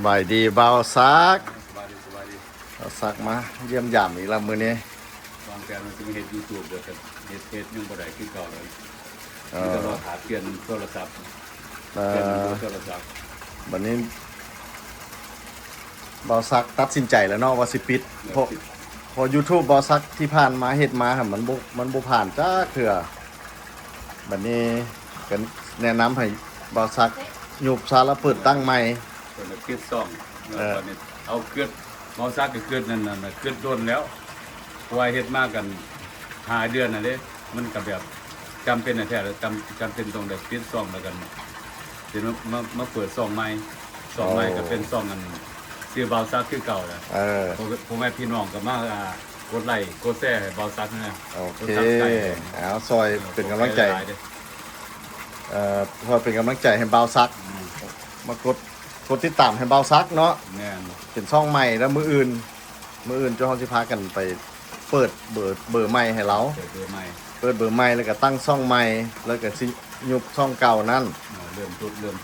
บายดีเบาซักสบายดีสบายดีเบาซักมาเยี่ยมยามอีกแล้วมื้อนี้วางแผนมันจะมีเฮ็ดยูทูบเดี๋ยวจะเฮ็ดยังบ่ได้คือเก่าเลยเอมีแต่อรอหาเปลี่ยนโทรศัพท์เอเปลี่ยนอโทรศัพท์บัดนี้เบาซักตัดสินใจแล้วเนาะว่าสิปิดพอ YouTube เบาซักที่ผ่านมาเฮ็ดมาหั่นมันบ่ผ่านจักเทื่อบัดนี้ก็แนะนำให้เบาซักยุบซาแล้วเปิดตั้งใหม่ เพิ่นเกิดซ่องแล้วตอนนี้เอาเกิดมอซักก็เกิดนั่นน่ะเกิดโดนแล้วเพราะว่าเฮ็ดมากัน5 เดือนน่ะเด้มันก็แบบจำเป็นแท้ๆแล้วจำเป็นต้องได้ปิดซ่องแล้วกันเดี๋ยวมาเปิดซ่องใหม่ซ่องใหม่ก็เป็นซ่องอันชื่อเบาซักคือเก่าแหละพ่อแม่พี่น้องก็มากดไลค์กดแชร์ให้เบาซักนะโอเคเอาซอยเป็นกำลังใจพอเป็นกำลังใจให้เบาซักมากดติดตามให้เบาซักเนาะแม่นเป็นช่องใหม่แล้วมื้ออื่นเจ้าเฮาสิพากันไปเปิดเบอร์ใหม่ให้เราเปิดเบอร์ใหม่แล้วก็ตั้งช่องใหม่แล้วก็สิยุบช่องเก่านั่นเริ่ม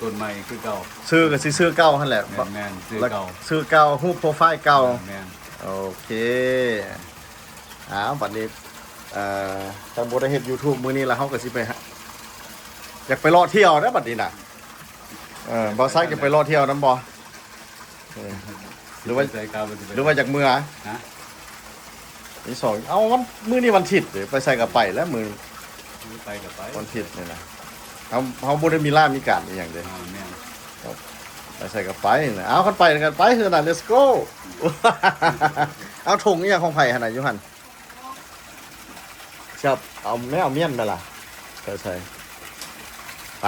ต้นใหม่คือเก่าชื่อก็สิชื่อเก่าหั่นแหละแม่นชื่อเก่าชื่อเก่ารูปโปรไฟล์เก่าแม่นโอเคบัดนี้ถ้าบ่ได้เฮ็ด YouTube มื้อนี้แล้วเฮาก็สิไปอยากไปรอเที่ยวนะบัดนี้น่ะบ่ซักจะไปรอเที่ยวนำบ่หรือว่าจากเมื่อฮะที่2เอาวันมื้อนี้วันอาทิตย์ไปใส่กับไปแล้วมื้อไปกับไปวันอาทิตย์นี่นะเฮาบ่ได้มีลามีการอีหยังเด้แม่นไปใส่กับไปนะเอากันไปเถอะน่ะ let's go เอาถุงอีหยังของไผหั่นน่ะอยู่หั่นครับเอาแม่เอาเมียนมาล่ะใส่ไป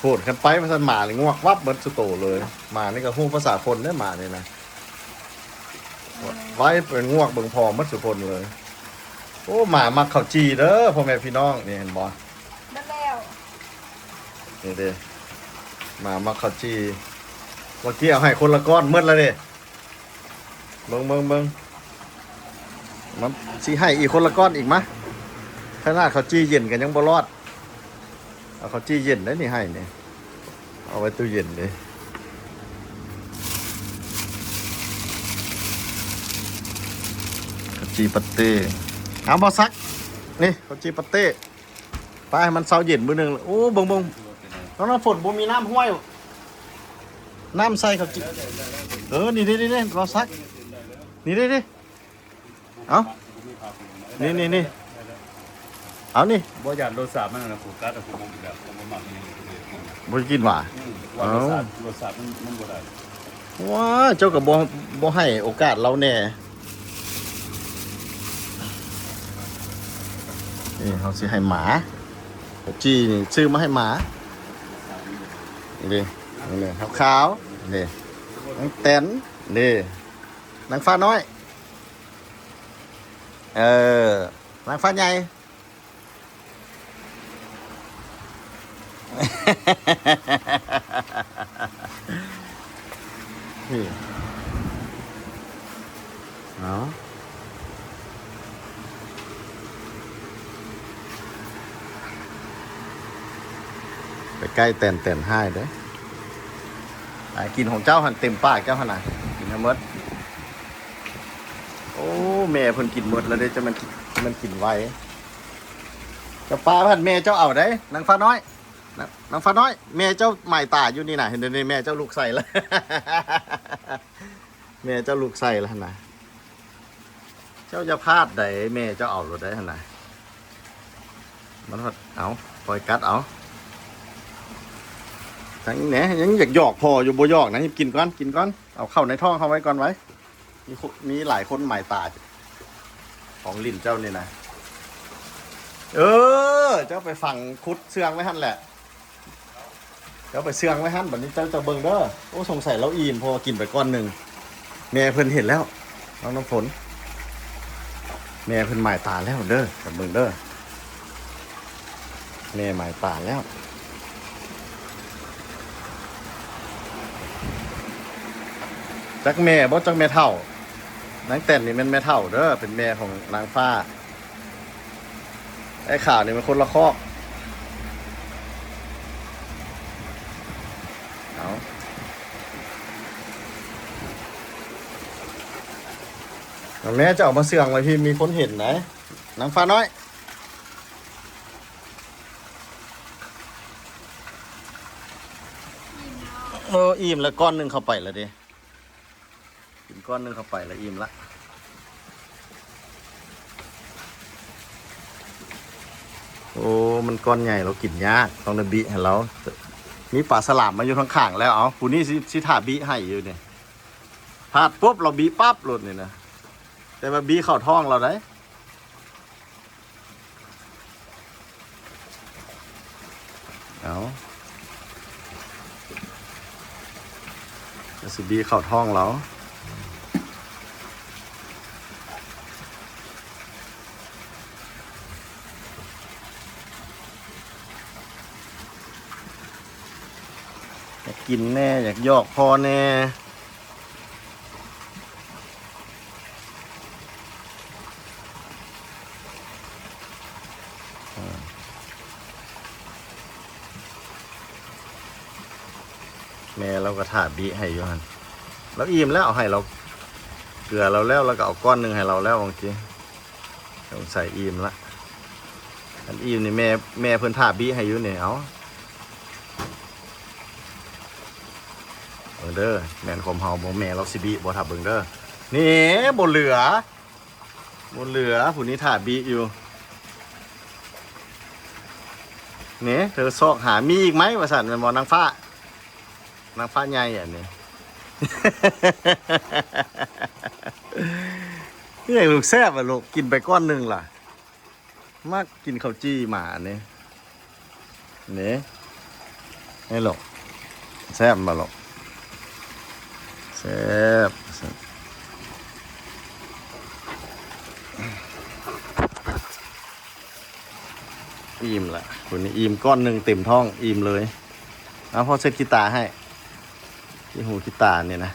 พูดกันไปภาษาหมาเลยงวกวับเบิดสุโตเลยหมานี่ก็ฮู้ภาษาคนได้หมานี่นะไว้เป็นงวกเบิ่งพอมัดสุพลเลยโอ้หมามักข้าวจีเด้อพ่อแม่พี่น้องนี่เห็นบ่นั่นแล้วนี่เด้หมามักข้าวจีเมื่อกี้เอาให้คนละก้อนหมดแล้วเด้เบิ่งมันสิให้อีกคนละก้อนอีกมะขนาดข้าวจีเย็นกันยังบ่รอดเอาข้าวจีเย็นได้นี่ให้นี่เอาไว้ตู้เย็นเลยข้าวจีปัตเต้เอาบอซักนี่ข้าวจีปัตเต้ไปให้มันเซาเย็นมื้อนึงโอ้บงแล้วน้ำฝนบ่มีน้ำห้วยน้ำใส่ข้าวจีนี่บอซักนี่เอานี่เอานี่บ่อยากรสชาติมันนะผูกกัดแต่ผมแบบผมบ่มักนี่บ่กินหว่ารสชาติมันบ่ได้ว้าเจ้าก็บ่ให้โอกาสเราแน่นี่เขาสิให้หมาจี้นี่ซื้อมาให้หมานี่ขาวนี่นางแตนนี่นางฟ้าน้อยนางฟ้าใหญ่นี่เอาไปใกล้แตนให้เด้กินของเจ้าหันเต็มปากเจ้าหันน่ะกินทั้งหมดโอ้แม่เพิ่นกินหมดแล้วเด้จะมันกินไวจะปลาพันแม่เจ้าเอาได้นางฟ้าน้อยนางฟ้าน้อยแม่เจ้าใหม่ตาอยู่นี่น่ะเห็นนี่แม่เจ้าลูกใส่แล้วแม่เจ้าลูกใส่แล้วนะเจ้าจะพลาดได้แม่เจ้าเอารถได้ขนาดมันเอาปล่อยกัดเอาทั้งนี้ยังอยากหยอกพออยู่บ่หยอกนะกินก่อนเอาเข้าในท้องเขาไว้ก่อนไว้มีหลายคนใหม่ตาของลิ้นเจ้านี่นะเจ้าไปฝังคุดเสื่องไว้หั่นแหละเจ้าไปเสื่องไว้หั่นแบบนี้เจ้าจะเบิ่งเด้อโอ้สงสัยเราอิ่มพอกินไปก้อนหนึ่งแม่เพิ่นเห็นแล้วน้ำฝนแม่เพิ่นหมายตาแล้วเด้อกับเบิ่งเด้อแม่หมายตาแล้วจักแม่บ่จักแม่เฒ่านางแต่นนี่มันแม่เฒ่าเด้อเป็นแม่ของนางฟ้าไอ้ข่าวนี่มันคนละคอกเอา เอาแม่จะออกมาเสื่องไว้พี่มีคนเห็นไหนนางฟ้าน้อยโอ้อิ่มแล้วก้อนหนึ่งเข้าไปแล้วดิกินก้อนหนึ่งเข้าไปแล้วอิ่มละโอ้มันก้อนใหญ่เรากินยากต้องนบีให้เรามีปลาสลามมาอยู่ข้างๆแล้วเอาผู้นี้สิถาบีให้อยู่เนี่ยพลาดปุ๊บเราบีปั๊บหลุดนี่นะแต่ว่าบีเข้าท้องเราได้เอาจะสิบีเข้าท้องเราอยากกินแน่อยากยอกพอแน่แม่เราก็ถาบีให้อยู่ฮันแล้วอิ่มแล้วเอาให้เราเกลือเราแล้วก็เอาก้อนหนึ่งให้เราแล้วบางทีต้องใส่อิ่มละอันอิ่มนี่แม่เพิ่นถาบีให้อยู่เนี่ยเอาเบิ่งเด้อแม่นคมเฮาบ่แม่เราสิบีบ่ทับเบิ่งเด้อนี่บ่เหลือผู้นี้ถาบีอยู่เนี่ยเธอซอกหามีอีกไหมว่าสั่นแม่นบ่นางฟ้าใหญ่อ่ะนี่ นี่ไงลูกแซ่บอ่ะลูกกินไปก้อนหนึ่งล่ะมากกินข้าวจี้หมาเนี่ยนี่ให้ลูกแซ่บมาลูกแซ่บอิ่มละคนนี้อิ่มก้อนหนึ่งเต็มท้องอิ่มเลยเอาพ่อเซตกีตาร์ให้ที่หูกีตาร์เนี่ยนะ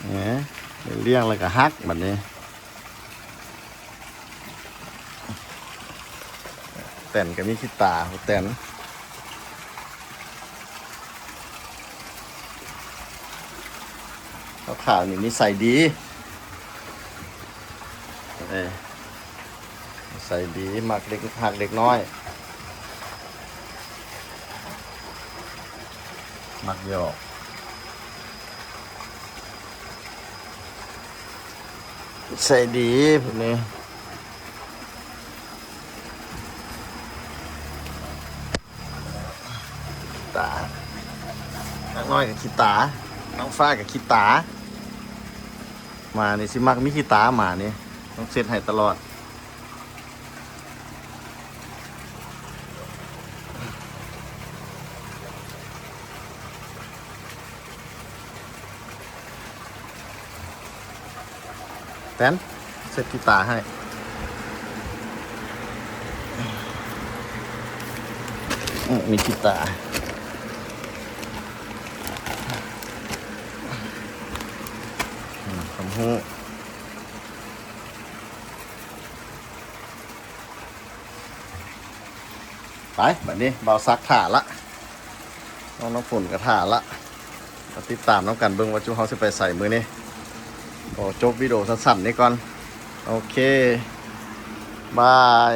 เนี่ยเลี้ยงแล้วก็ฮักแบบนี้แต่นก็มีกีตาร์แต่นข่าวนี่นิสัยดีใส่ดีมักเล็กหักเล็กน้อยมักหยอกใส่ดีพวกนี้ตาน้อยกับขี้ตาน้องฟ้ากับขี้ตามานี่สิมักมีขี้ตาหมานี่ต้องเซตให้ตลอดแตนเซตกีตาร์ให้มีกีตาร์คำพูไปแบบนี้เบาซักถ่าละน้องฝนกระถ่าละมาติดตามน้องกันเบิ้งว่าจูเขาจะไปใส่มือนี่โอ้จบวิดีโอสั้นๆนี้ก่อนโอเคบาย